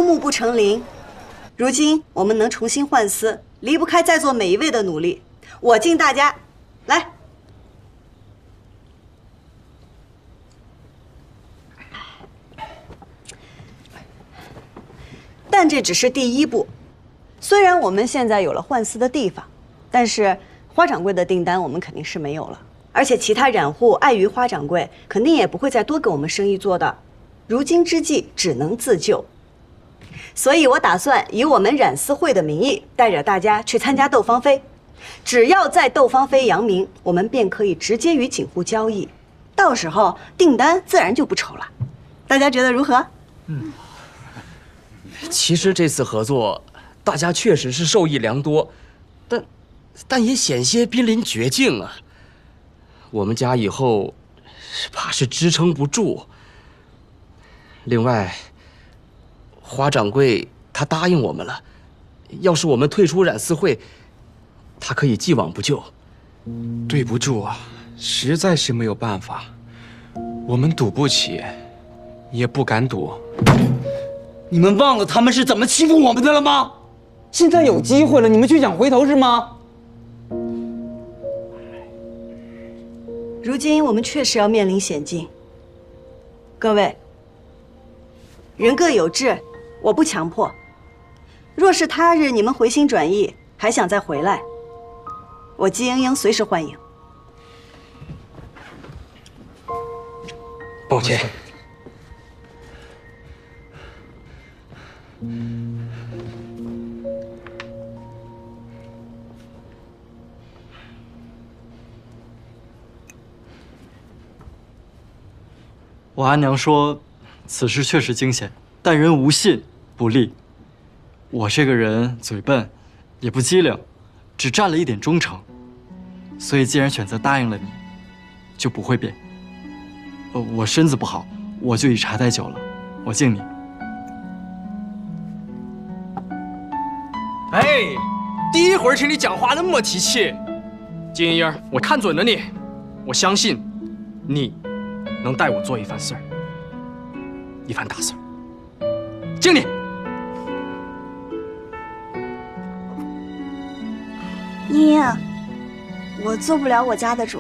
木不成林。如今我们能重新换丝，离不开在座每一位的努力。我敬大家，来。但这只是第一步。虽然我们现在有了换丝的地方，但是花掌柜的订单我们肯定是没有了。而且其他染户碍于花掌柜，肯定也不会再多给我们生意做的。如今之计，只能自救。所以我打算以我们染丝会的名义，带着大家去参加斗芳菲。只要在斗芳菲扬名，我们便可以直接与景户交易，到时候订单自然就不愁了。大家觉得如何？其实这次合作，大家确实是受益良多，但也险些濒临绝境啊。我们家以后怕是支撑不住。另外，花掌柜他答应我们了，要是我们退出染丝会，他可以既往不咎。对不住啊，实在是没有办法，我们赌不起，也不敢赌。你们忘了他们是怎么欺负我们的了吗？现在有机会了，你们就想回头是吗？如今我们确实要面临险境。各位，人各有志，我不强迫。若是他日你们回心转意，还想再回来，我季莺莺随时欢迎。抱歉。我阿娘说，此事确实惊险，但人无信不立。我这个人嘴笨，也不机灵，只占了一点忠诚，所以既然选择答应了你，就不会变。我身子不好，我就以茶代酒了，我敬你。哎，第一回听你讲话那么提气，金英英，我看准了你，我相信你能带我做一番事儿，一番大事儿。敬你。英英，我做不了我家的主，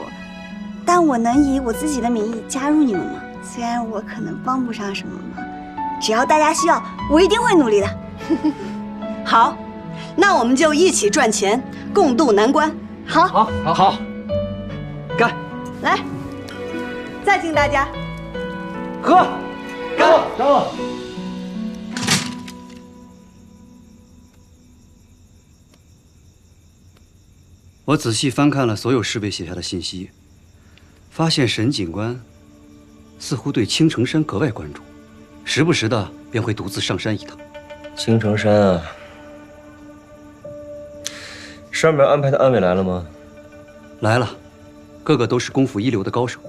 但我能以我自己的名义加入你们吗？虽然我可能帮不上什么忙，只要大家需要，我一定会努力的。好，那我们就一起赚钱，共度难关。好，好，干！来，再敬大家。喝，干！走。我仔细翻看了所有侍卫写下的信息，发现沈警官似乎对青城山格外关注，时不时的便会独自上山一趟。青城山啊，上面安排的暗卫来了吗？来了，个个都是功夫一流的高手。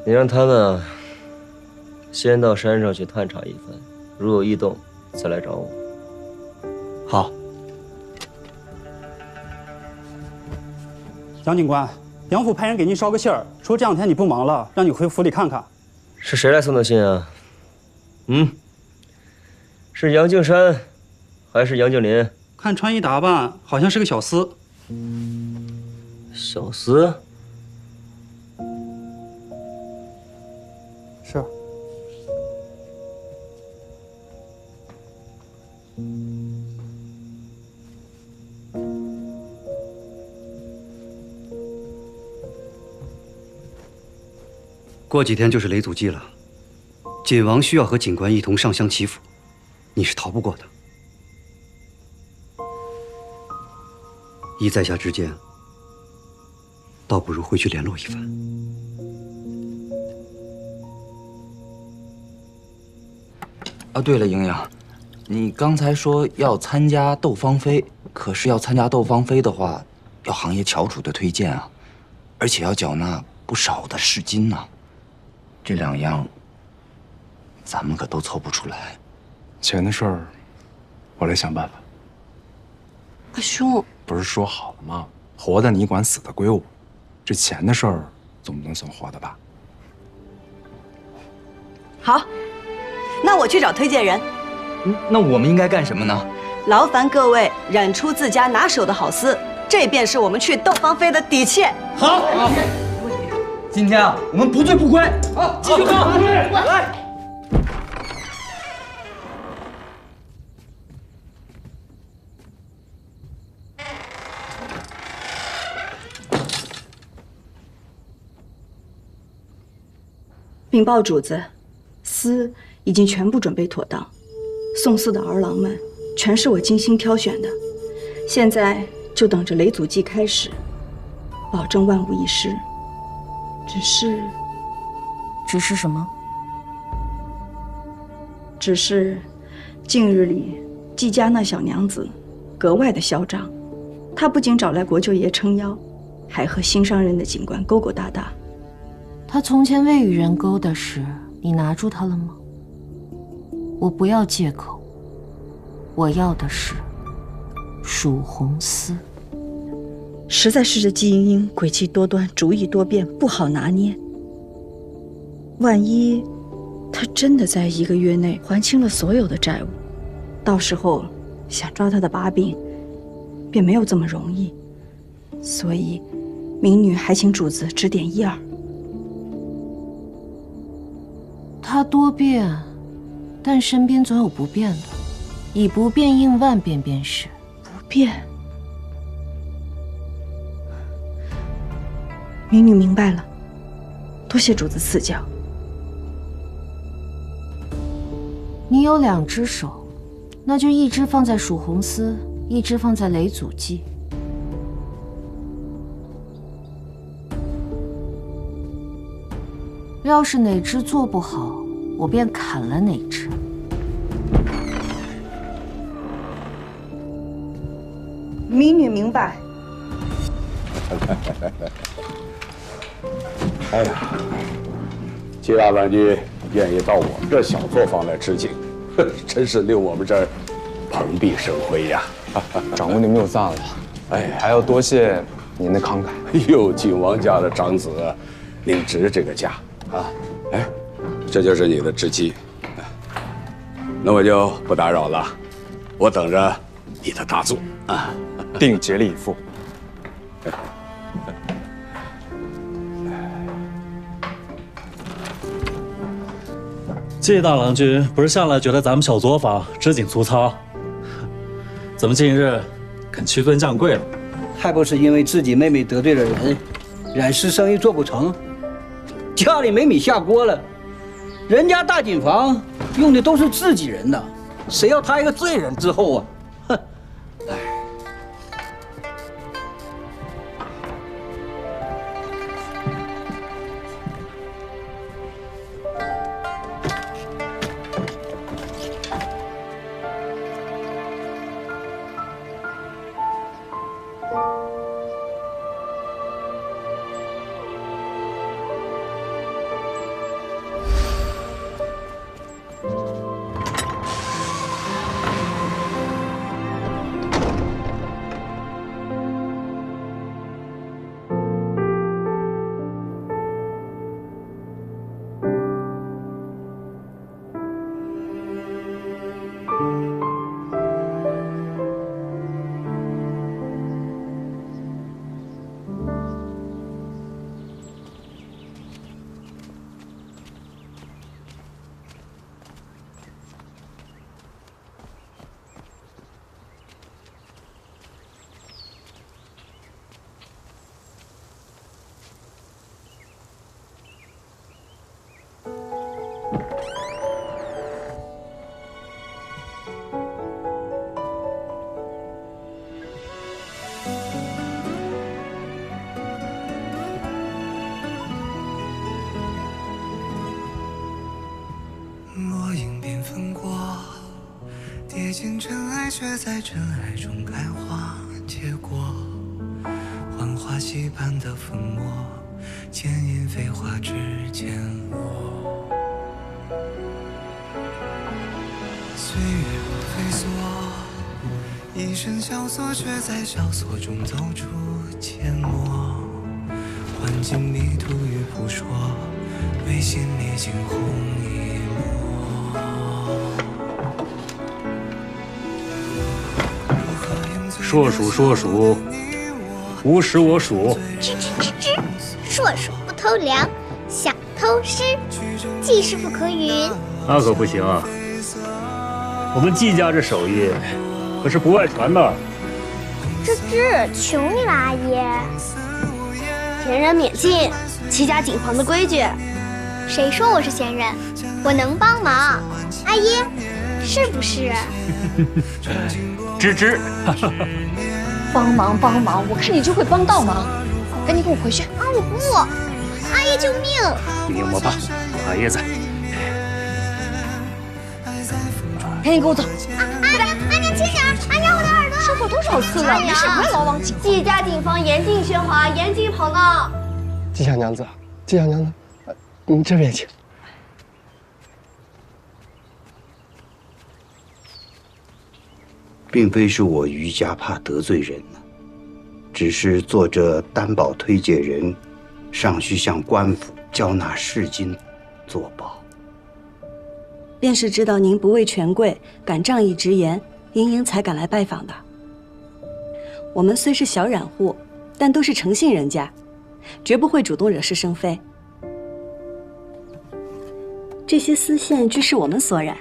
你让他们先到山上去探查一番，如有异动，再来找我。好。杨警官，杨府派人给您捎个信儿，说这两天你不忙了，让你回府里看看。是谁来送的信啊？是杨敬山，还是杨敬林？看穿衣打扮，好像是个小厮。小厮？是。过几天就是雷祖祭了，锦王需要和警官一同上香祈福，你是逃不过的。依在下之见，倒不如回去联络一番。啊，对了，莹莹，你刚才说要参加斗芳菲，可是要参加斗芳菲的话，要行业翘楚的推荐啊，而且要缴纳不少的市金呢。这两样，咱们可都凑不出来。钱的事儿，我来想办法。阿兄，不是说好了吗？活的你管，死的归我。这钱的事儿，总不能算活的吧？好，那我去找推荐人。那我们应该干什么呢？劳烦各位染出自家拿手的好丝，这便是我们去斗芳菲的底气。好，今天啊，我们不醉不归。好，继续干！来。禀报主子，丝已经全部准备妥当，送丝的儿郎们全是我精心挑选的，现在就等着雷祖祭开始，保证万无一失。只是什么？只是近日里季家那小娘子格外的嚣张，她不仅找来国舅爷撑腰，还和新上任的警官勾勾搭搭。他从前未与人勾搭时，你拿住他了吗？我不要借口，我要的是蜀红丝。实在是这季莺莺诡计多端，主意多变，不好拿捏。万一他真的在1个月内还清了所有的债务，到时候想抓他的把柄，便没有这么容易。所以，民女还请主子指点一二。他多变，但身边总有不变的，以不变应万变便是。不变。民女明白了，多谢主子赐教。你有2只手，那就一只放在蜀红丝，一只放在雷祖祭。要是哪只做不好，我便砍了哪只。民女明白。哎呀，季大将军愿意到我们这小作坊来吃景，真是令我们这儿蓬荜生辉呀！掌柜的谬赞了，哎，还要多谢您的慷慨。哟，晋王家的长子，您值这个价啊！哎，这就是你的知妻，那我就不打扰了，我等着你的大作啊！定竭力以赴。季大郎君不是向来觉得咱们小作坊织锦粗糙，怎么近日肯屈尊降贵了？还不是因为自己妹妹得罪了人，染丝生意做不成，家里没米下锅了。人家大锦坊用的都是自己人呐，谁要他一个罪人之后啊？哼！哎。尽尘埃，却在尘埃中开花结果。浣花溪畔的粉末，牵引飞花指尖落。岁月如飞梭，一身萧索，却在萧索中走出缄默。幻境迷途与扑朔，眉心历经红一抹。硕鼠硕鼠，无食我黍。吱吱吱吱，硕鼠不偷粮，想偷师，季师傅可允。那可不行啊！我们季家这手艺可是不外传的。吱吱，求你了，阿姨。闲人免进，戚家谨防的规矩。谁说我是闲人？我能帮忙，阿姨，是不是？吱吱，帮忙帮忙，我看你就会帮倒忙，赶紧跟我回去。啊，我不，阿姨救命！你莫怕，阿爷在。赶紧跟我走。阿娘轻点，阿娘我的耳朵。说过多少次了，没事不要老往紧。季家谨防严禁喧哗，严禁跑闹。季小娘子，季小娘子，你这边请。并非是我余家怕得罪人呢，只是做这担保推介人，尚需向官府交纳市金作保。便是知道您不畏权贵，敢仗义直言，英英才敢来拜访的。我们虽是小染户，但都是诚信人家，绝不会主动惹是生非。这些丝线俱是我们所染。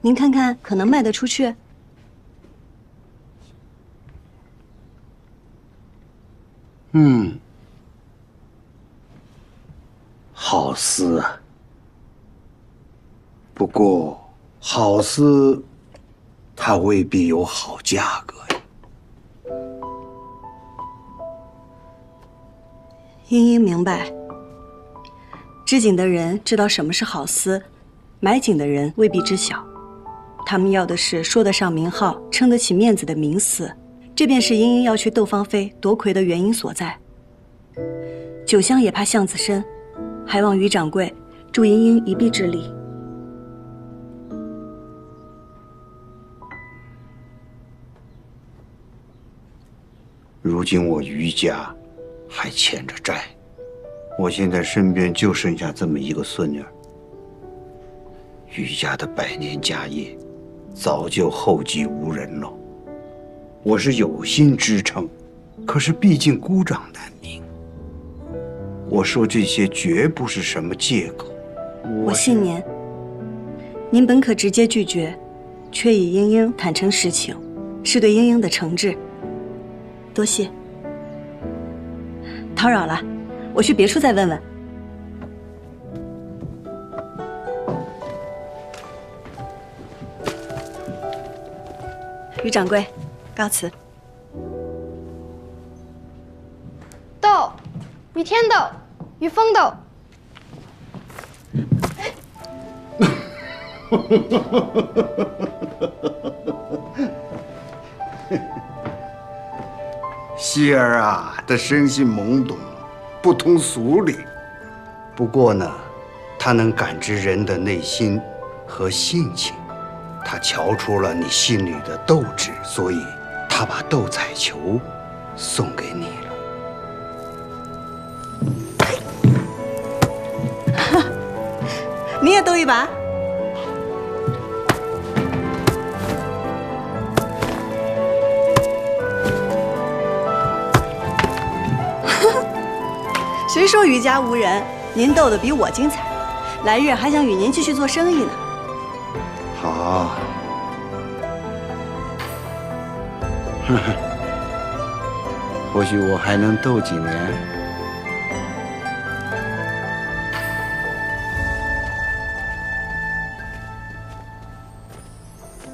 您看看，可能卖得出去？好丝啊。不过，好丝，它未必有好价格呀。英英明白，织锦的人知道什么是好丝，买锦的人未必知晓。他们要的是说得上名号、撑得起面子的名丝，这便是英英要去窦芳菲夺魁的原因所在。酒香也怕巷子深，还望于掌柜助英英一臂之力。如今我余家还欠着债，我现在身边就剩下这么一个孙女儿，余家的百年家业早就后继无人了。我是有心支撑，可是毕竟孤掌难鸣。我说这些绝不是什么借口。我信您，您本可直接拒绝，却以英英坦诚实情，是对英英的诚挚。多谢，叨扰了，我去别处再问问。于掌柜，告辞。豆，于天豆，于风豆。希儿啊，他生性懵懂，不通俗理。不过呢，他能感知人的内心和性情。他瞧出了你心里的斗志，所以他把斗彩球送给你了。你也斗一把？谁说余家无人？您斗得比我精彩，来日还想与您继续做生意呢。好，或许我还能斗几年。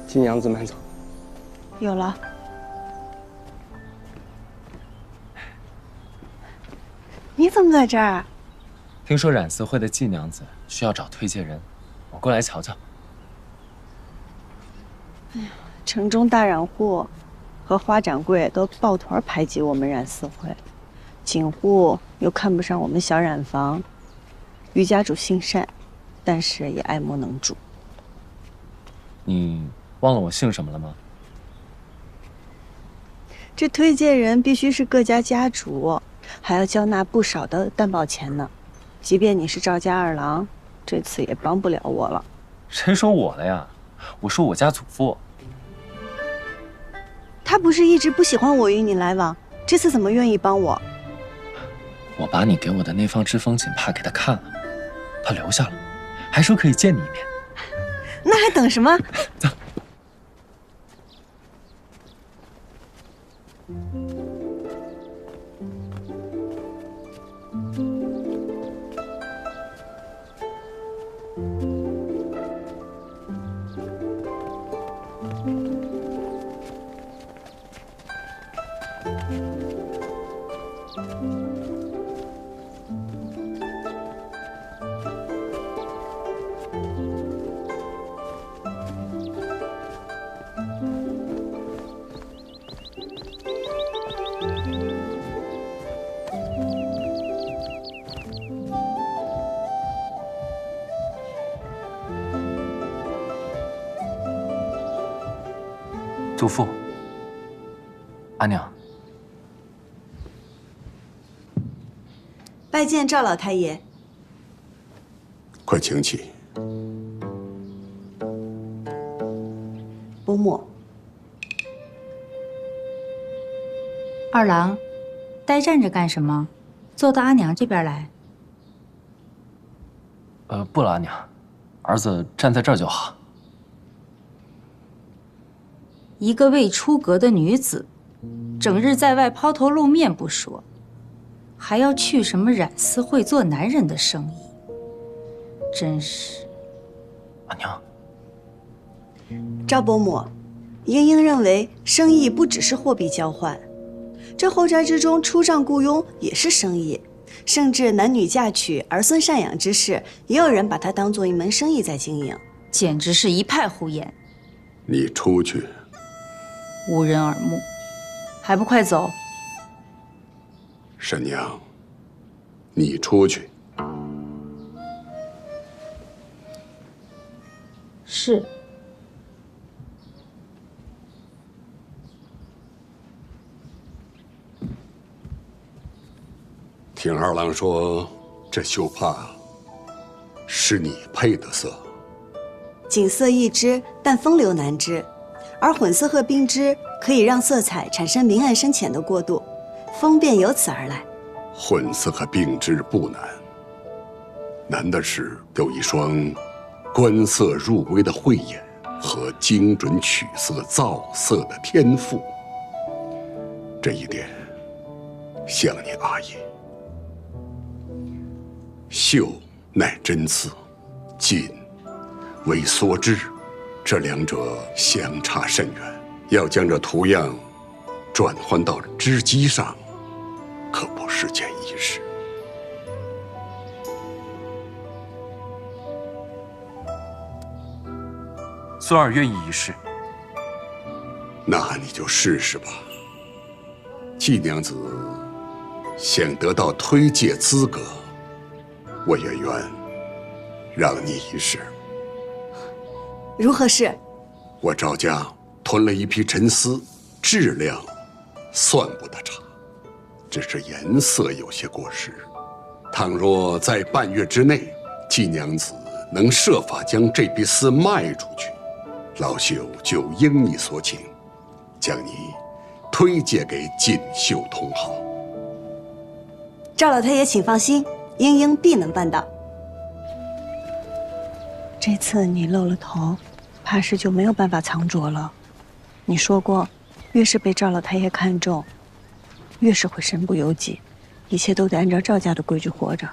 季娘子慢走。有了。你怎么在这儿？听说染丝会的季娘子需要找推介人，我过来瞧瞧。哎呀，城中大染户和花掌柜都抱团排挤我们染丝会，锦户又看不上我们小染坊。余家主心善，但是也爱莫能助。你忘了我姓什么了吗？这推荐人必须是各家家主，还要交纳不少的担保钱呢。即便你是赵家二郎，这次也帮不了我了。谁说我的呀？我说我家祖父。他不是一直不喜欢我与你来往，这次怎么愿意帮我？我把你给我的那方知风锦帕给他看了，他留下了，还说可以见你一面。那还等什么？走。祖父，阿娘，拜见赵老太爷。快请起。伯母，二郎，呆站着干什么？坐到阿娘这边来。不了，阿娘，儿子站在这儿就好。一个未出阁的女子，整日在外抛头露面不说，还要去什么染丝会做男人的生意，真是。阿娘，赵伯母，英英认为生意不只是货币交换，这后宅之中出账雇佣也是生意，甚至男女嫁娶、儿孙赡养之事，也有人把它当做一门生意在经营，简直是一派胡言。你出去。无人耳目，还不快走！沈娘，你出去。是。听二郎说，这绣帕是你配的色。锦色一枝，但风流难支。而混色和并织可以让色彩产生明暗深浅的过渡，风便由此而来。混色和并织不难，难的是有一双观色入微的慧眼和精准取色造色的天赋。这一点，像你阿爷。绣乃针刺，锦为梭织。这两者相差甚远，要将这图样转换到织机上，可不是件易事。孙儿愿意一试。那你就试试吧。季娘子想得到推介资格，我也愿让你一试。如何是？我赵家囤了一批沉丝，质量算不得差，只是颜色有些过时。倘若在半月之内，季娘子能设法将这批丝卖出去，老朽就应你所请，将你推荐给锦绣同好。赵老太爷，请放心，英英必能办到。这次你露了头，怕是就没有办法藏拙了。你说过，越是被赵老太爷看重，越是会身不由己，一切都得按照赵家的规矩活着。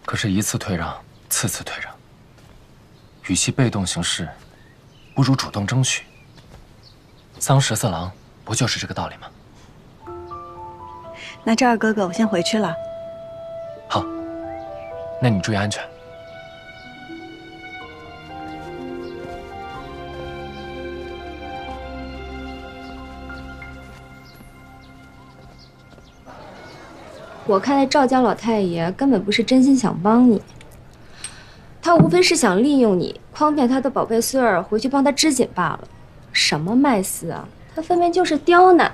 可是，一次退让，次次退让，与其被动行事，不如主动争取。桑十四郎不就是这个道理吗？那赵二哥哥，我先回去了。好，那你注意安全。我看那赵家老太爷根本不是真心想帮你，他无非是想利用你，诓骗他的宝贝孙儿回去帮他织锦罢了。什么卖丝啊，他分明就是刁难。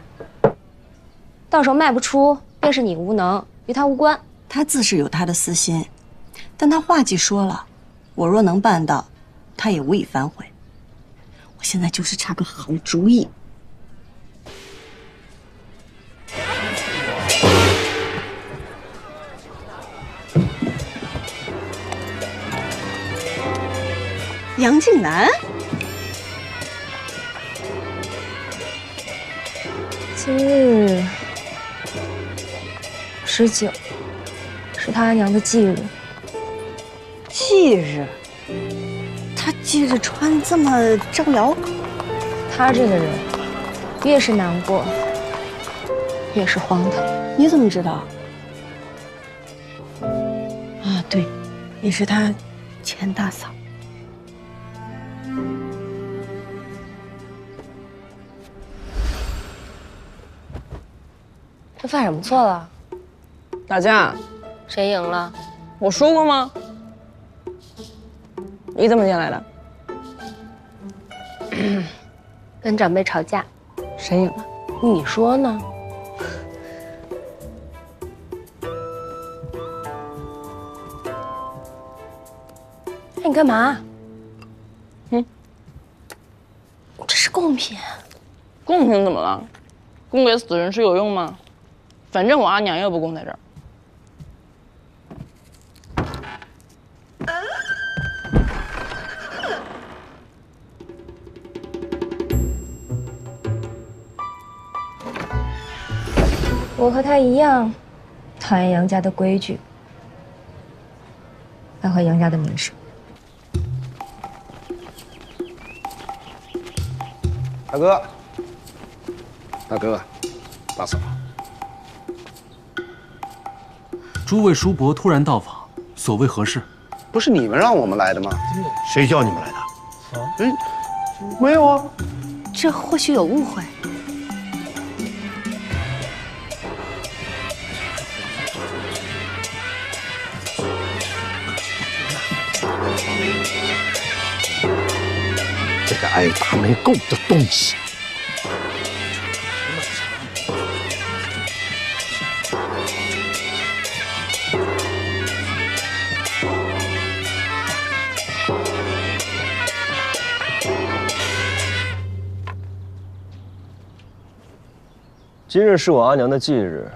到时候卖不出，便是你无能，与他无关。他自是有他的私心，但他话既说了，我若能办到，他也无以反悔。我现在就是差个好主意。杨静南，今日19，是他娘的忌日。忌日？他忌日穿这么招摇？他这个人，越是难过，越是荒唐。你怎么知道？啊，对，你是他前大嫂。这犯什么错了？打架，谁赢了？我输过吗？你怎么进来的？跟长辈吵架，谁赢了？你说呢？哎，你干嘛？这是贡品。贡品怎么了？供给死人是有用吗？反正我阿娘又不供在这儿。我和他一样，讨厌杨家的规矩，败坏杨家的名声。大哥，大哥，大嫂，诸位叔伯突然到访，所谓何事？不是你们让我们来的吗？谁叫你们来的？没有啊。这或许有误会。这个爱打没够的东西！今日是我阿娘的忌日，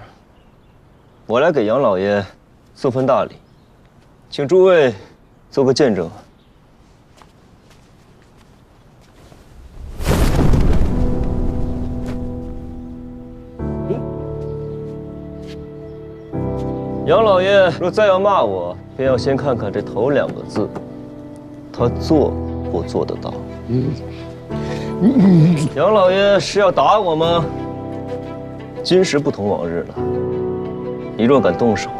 我来给杨老爷送份大礼，请诸位做个见证。杨老爷若再要骂我，便要先看看这头2个字，他做不做得到。杨老爷是要打我吗？今时不同往日了，你若敢动手，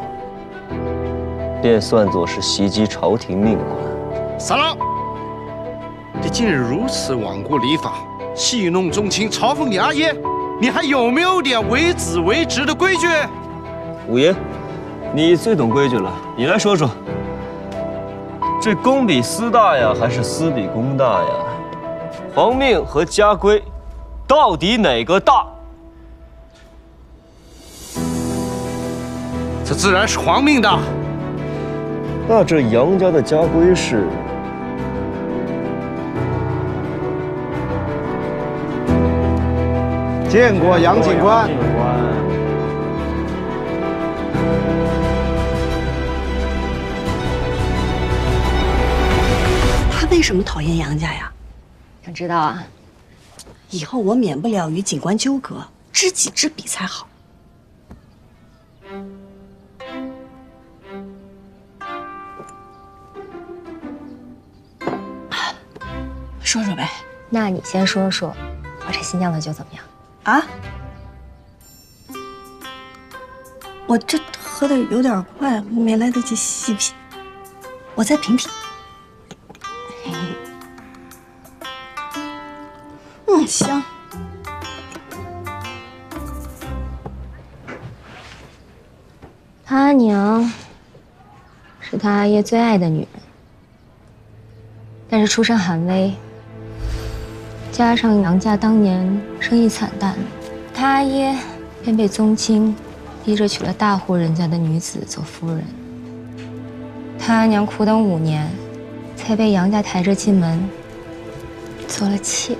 便算作是袭击朝廷命官。三郎，你今日如此罔顾礼法，戏弄宗亲，嘲讽你阿爷，你还有没有点为子为直的规矩？五爷，你最懂规矩了，你来说说，这公比私大呀，还是私比公大呀？皇命和家规，到底哪个大？这自然是皇命的。那这杨家的家规是？见过杨警官。他为什么讨厌杨家呀？想知道啊？以后我免不了与警官纠葛，知己知彼才好。说说呗。那你先说说，我这新酿的酒怎么样？啊？我这喝的有点快，没来得及细品，我再品品。香。他娘是他阿爷最爱的女人，但是出身寒微，加上杨家当年生意惨淡，他阿爷便被宗亲逼着娶了大户人家的女子做夫人。他阿娘苦等5年，才被杨家抬着进门，做了妾。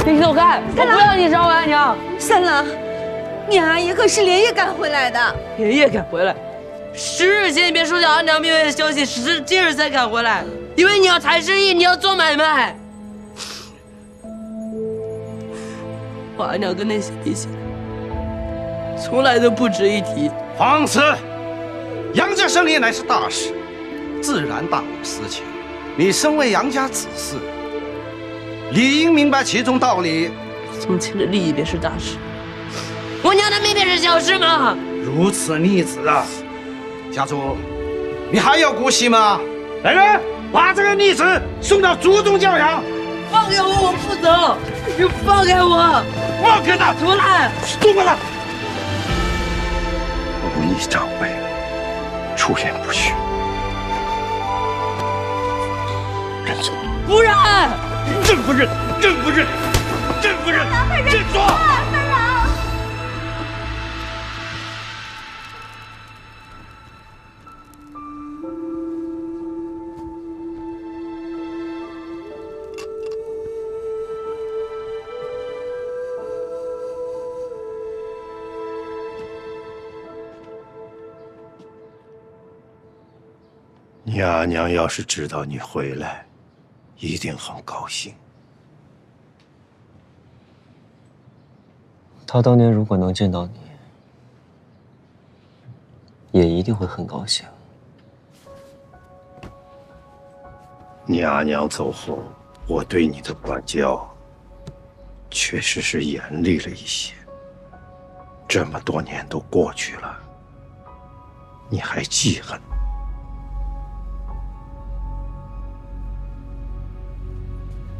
你走开！我不要你找我阿娘。三郎，你阿爷可是连夜赶回来的。连夜赶回来，10日前你便收下阿娘命危的消息，今日才赶回来。因为你要谈生意，你要做买卖。我阿娘跟那些地下从来都不值一提。放肆！杨家生意乃是大事，自然大无私情。你身为杨家子嗣，理应明白其中道理。从前的利益便是大事，我娘的命便是小事吗？如此逆子啊！家主，你还要姑息吗？来人，把这个逆子送到族中教养。放开我，我不走！你放开我！放开他！出来！动过来！忤逆长辈，出言不逊，认错。不认！认不认？认不认？认不认？认错！三郎，你阿娘要是知道你回来，一定很高兴。他当年如果能见到你，也一定会很高兴。你阿娘走后，我对你的管教确实是严厉了一些。这么多年都过去了，你还记恨？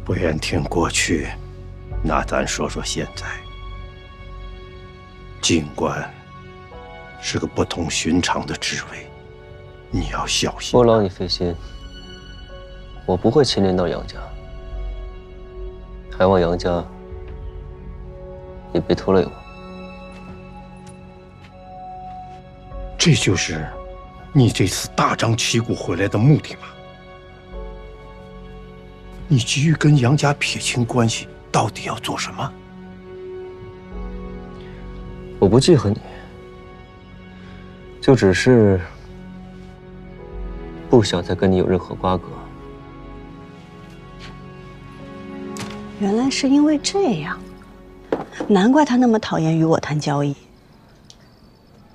不愿听过去，那咱说说现在。进官是个不同寻常的职位，你要小心。不劳你费心，我不会牵连到杨家，还望杨家也别拖累我。这就是你这次大张旗鼓回来的目的吗？你急于跟杨家撇清关系，到底要做什么？我不记恨你，就只是不想再跟你有任何瓜葛。原来是因为这样，难怪他那么讨厌与我谈交易。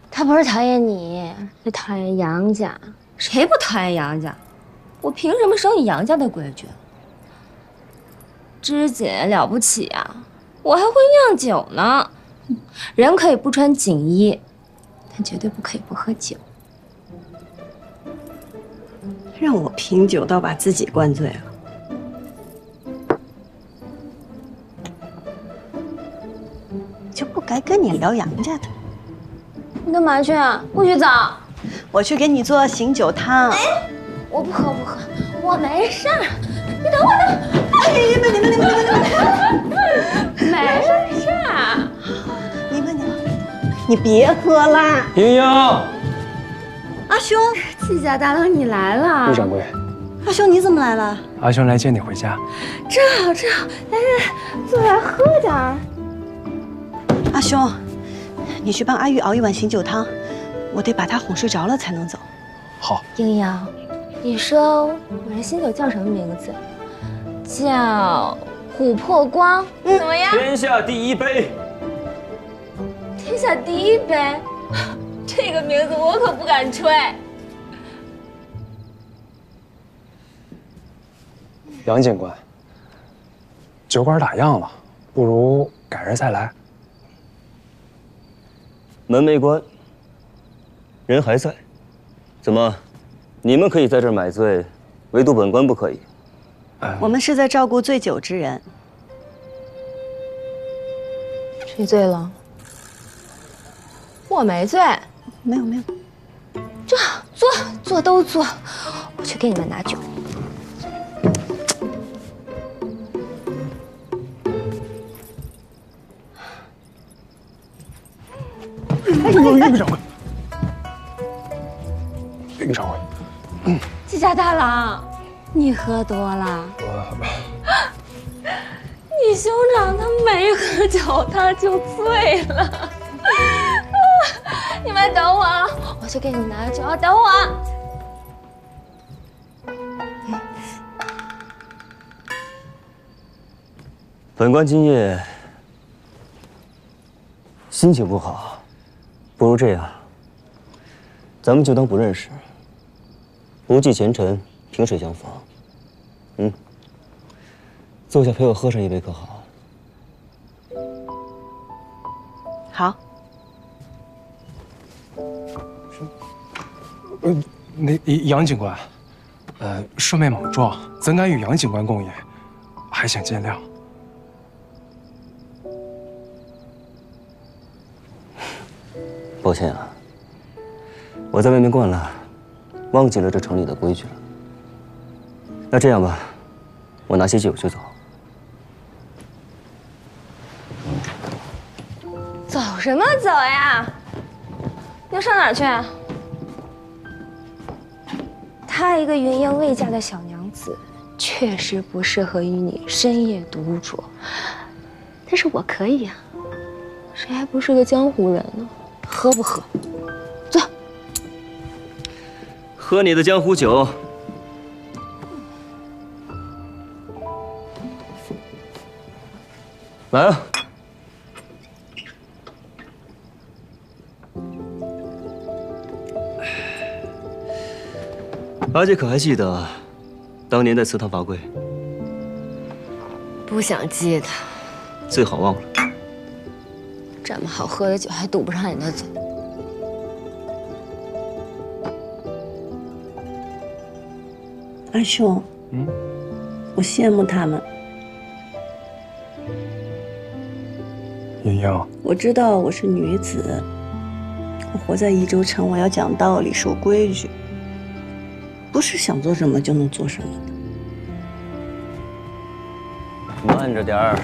他不是讨厌你，是讨厌杨家。谁不讨厌杨家？我凭什么守你杨家的规矩？织锦了不起啊，我还会酿酒呢。人可以不穿锦衣，但绝对不可以不喝酒。让我品酒倒把自己灌醉了。就不该跟你聊杨家的。你干嘛去啊？不许走！我去给你做醒酒汤。哎，我不喝，我没事儿。你等我等。哎，你们，没事儿。你别喝啦。莹莹，阿兄，季家大郎你来了。陆掌柜，阿兄你怎么来了？阿兄来接你回家。正好，来，坐来喝点儿。阿兄，你去帮阿玉熬一碗醒酒汤，我得把她哄睡着了才能走。好。莹莹，你说我这醒酒叫什么名字？叫琥珀光，怎么样？天下第一杯。天下第一杯，这个名字我可不敢吹。杨警官，酒馆打烊了，不如改日再来。门没关，人还在。怎么，你们可以在这儿买醉，唯独本官不可以？我们是在照顾醉酒之人。谁醉了？我没醉，没有。这坐都坐，我去给你们拿酒。哎呦，岳掌柜，李掌柜。季家大郎，你喝多了。你兄长他没喝酒，他就醉了。你们等我啊，我去给你拿酒，等我。本官今夜心情不好，不如这样，咱们就当不认识，不计前尘，萍水相逢。坐下陪我喝上一杯，可好？好。那杨警官，顺便莽撞，怎敢与杨警官共饮，还请见谅。抱歉啊，我在外面惯了，忘记了这城里的规矩了。那这样吧，我拿些酒就走。走什么走呀？要上哪儿去？她一个云烟未嫁的小娘子，确实不适合与你深夜独酌。但是我可以啊，谁还不是个江湖人呢？喝不喝？走。喝你的江湖酒。来啊！阿姐可还记得当年在祠堂罚跪？不想记得，最好忘了。这么好喝的酒还堵不上你的嘴。阿兄，我羡慕他们。莹莹，我知道我是女子，我活在宜州城，我要讲道理、守规矩，不是想做什么就能做什么的。慢着点儿。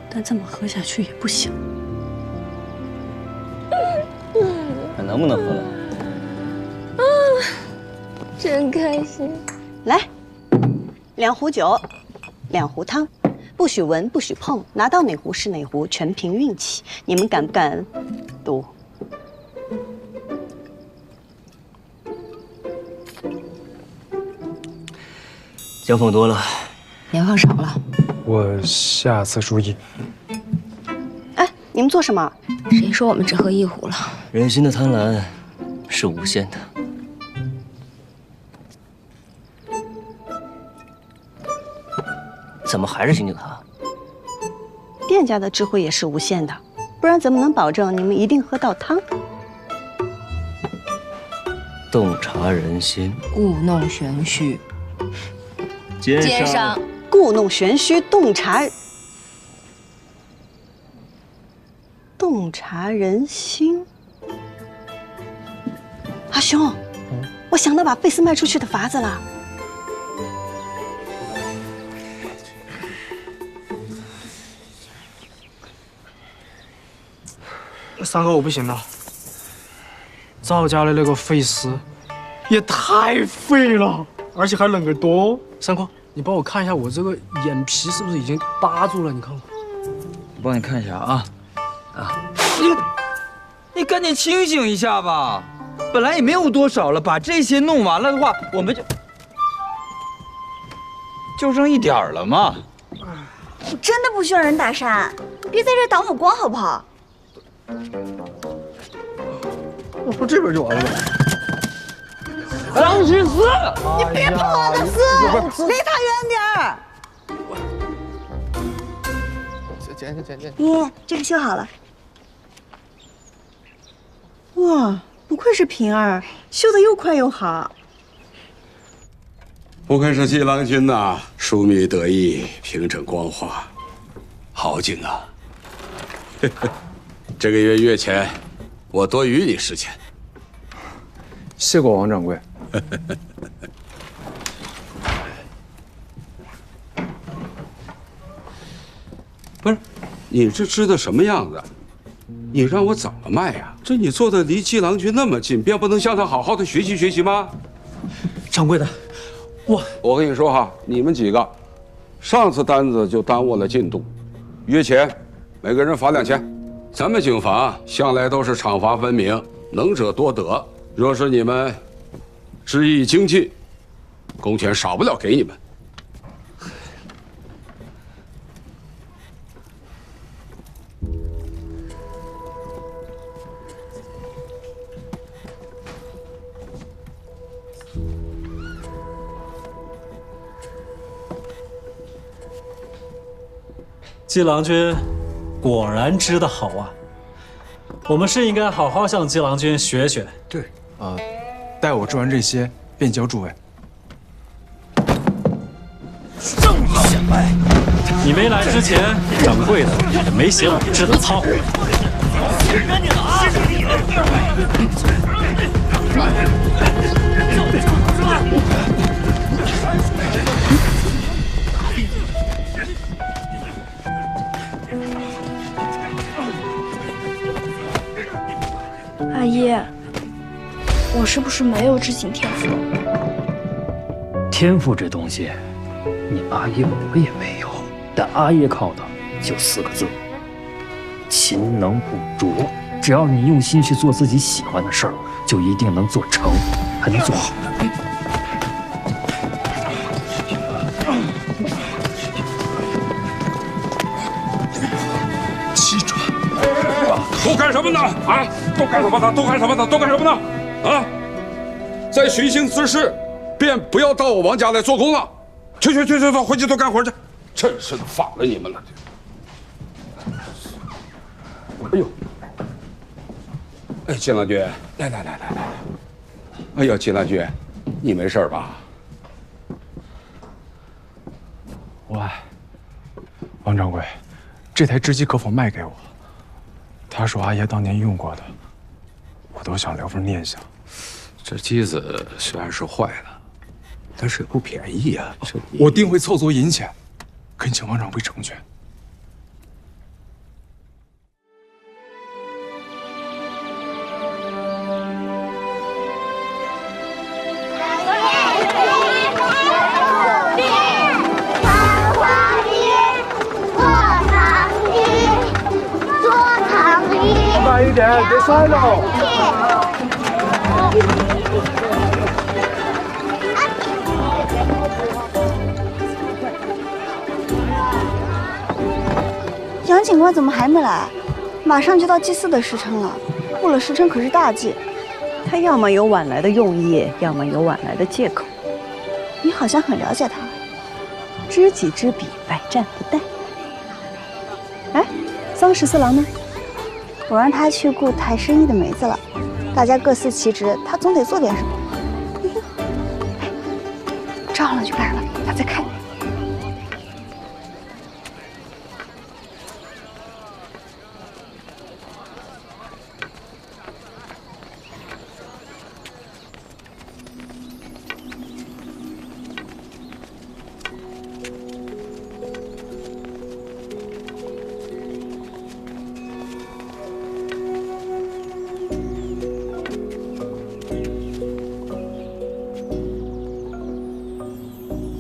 但这么喝下去也不行。还能不能喝了？真开心。来，2壶酒，2壶汤，不许闻，不许碰，拿到哪壶是哪壶，全凭运气。你们敢不敢赌？姜放多了，盐放少了。我下次注意。哎，你们做什么？谁说我们只喝1壶了？人心的贪婪是无限的。怎么还是醒酒汤？店家的智慧也是无限的，不然怎么能保证你们一定喝到汤？洞察人心，故弄玄虚。奸商，故弄玄虚，洞察人心。阿兄，我想到把费斯卖出去的法子了。三哥，我不行了。赵家的那个费斯也太废了，而且还冷个多。三哥，你帮我看一下我这个眼皮是不是已经搭住了？你看看。我帮你看一下啊。你赶紧清醒一下吧，本来也没有多少了，把这些弄完了的话，我们就剩一点了嘛。我真的不需要人打伞，别在这挡我光好不好？我说这边就完了。张十四，你别碰我的丝，离他远点儿。剪。咦，这个修好了。哇，不愧是平儿，修得又快又好。不愧是季郎君呐，疏密得意，平整光滑，好景啊！这个月月钱，我多余你10钱。谢过王掌柜。不是，你这织的什么样子？你让我怎么卖呀？这你做的离季郎君那么近，便不能向他好好的学习学习吗？掌柜的，我跟你说哈，你们几个，上次单子就耽误了进度，约钱，每个人罚2000。咱们警坊向来都是赏罚分明，能者多得。若是你们织艺精进，工钱少不了给你们。季郎君果然织得好啊！我们是应该好好向季郎君学学。对，待我织完这些，便交诸位。正义显摆！你没来之前，掌柜的也没嫌我织的糙。赶紧阿姨，我是不是没有织锦天赋？天赋这东西，你阿爷我也没有，但阿爷靠的就4个字：勤能补拙。只要你用心去做自己喜欢的事儿，就一定能做成，还能做好。七转，都干什么呢？啊，都干什么呢？都干什么呢？都干什么呢？啊，再寻衅滋事，便不要到我王家来做工了。去，回去都干活去。真是的，反了你们了。哎呦！哎，金郎君，来！哎呦，金郎君，你没事吧？喂，王掌柜，这台织机可否卖给我？他说阿爷当年用过的，我都想留份念想。这机子虽然是坏了，但是也不便宜呀。我定会凑足银钱，恳请王掌柜成全。慢一点，别摔喽！杨警官怎么还没来？马上就到祭祀的时辰了，过了时辰可是大忌。他要么有晚来的用意，要么有晚来的借口。你好像很了解他。知己知彼，百战不殆。哎，桑14郎呢？我让他去顾抬生意的梅子了，大家各司其职，他总得做点什么。照了就来了，他在看你。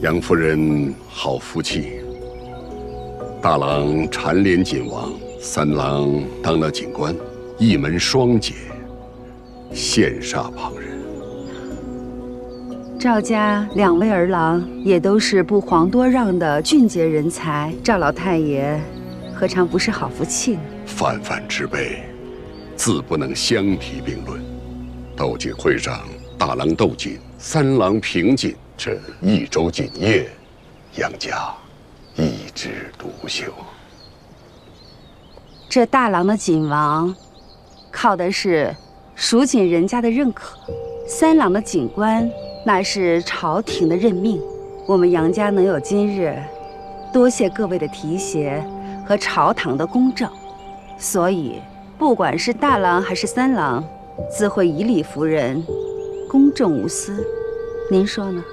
杨夫人好福气，大郎蝉联锦王，三郎当了警官，一门双杰，羡煞旁人。赵家2位儿郎也都是不遑多让的俊杰人才，赵老太爷何尝不是好福气呢？泛泛之辈，自不能相提并论。斗锦会上，大郎斗锦，三郎平锦。这一周锦业，杨家一枝独秀。这大郎的锦王，靠的是蜀锦人家的认可；三郎的锦官，那是朝廷的任命。我们杨家能有今日，多谢各位的提携和朝堂的公正。所以，不管是大郎还是三郎，自会以理服人，公正无私。您说呢？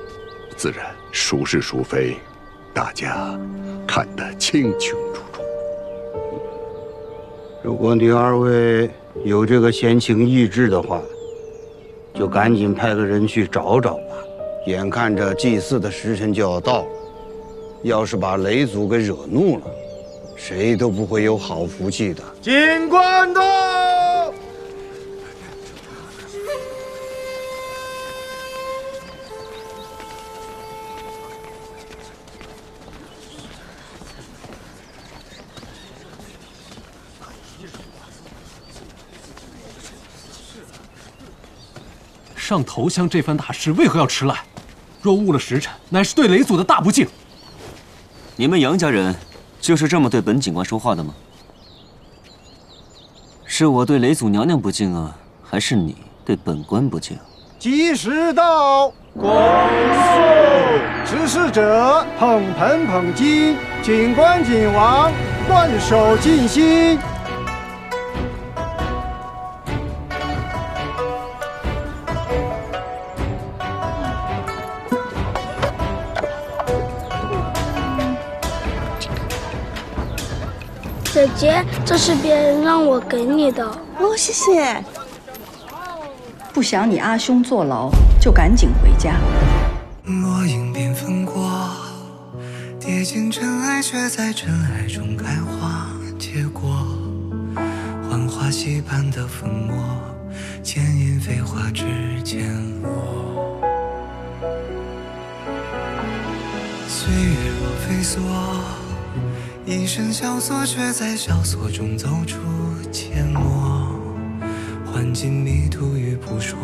自然，孰是孰非，大家看得清清楚楚。如果你二位有这个闲情逸致的话，就赶紧派个人去找找吧。眼看着祭祀的时辰就要到了，要是把雷祖给惹怒了，谁都不会有好福气的。警官到！上头香这番大事为何要迟来？若误了时辰，乃是对雷祖的大不敬。你们杨家人就是这么对本警官说话的吗？是我对雷祖娘娘不敬啊，还是你对本官不敬？吉时到，恭送指使者捧盆捧金，警官警王万手尽心。姐姐，这是别人让我给你的。哦，谢谢。不想你阿兄坐牢，就赶紧回家。落英缤纷过，跌进尘埃，却在尘埃中开花结果。浣花溪畔的粉末，剪影飞花之间落。岁月若飞梭，一身萧索，却在萧索中走出阡陌。幻境迷途与扑朔，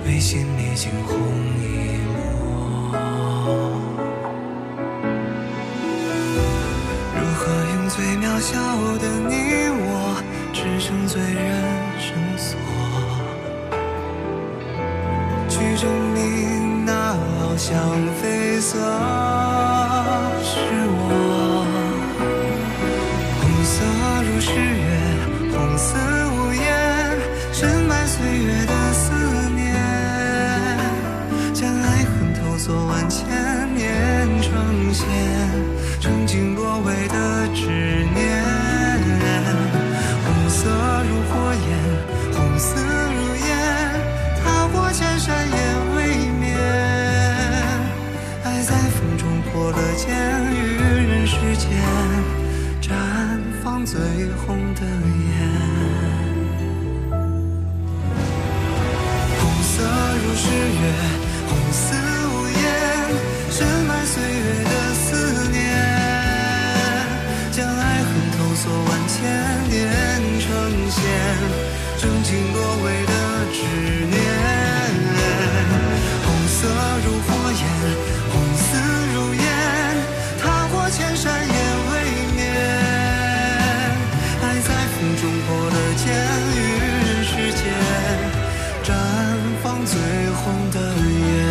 唯心历经红一抹。如何用最渺小的你我，支撑最人生锁，去证明那翱翔绯色是我。红色如诗月，红似无言，深埋岁月的思念，将爱恨投索万千年，呈现曾经落位的执念。红色如火焰，红丝如烟，踏过千山也未眠。爱在风中破了茧，于人世间绽放最红的颜。红色如诗月，红似无言，深埋岁月的思念，将爱恨投索万千年，呈现曾经落位的执念。红色如火焰，红丝如烟，踏过千山也未眠。爱在风中破了茧，于人世间绽放最红的颜。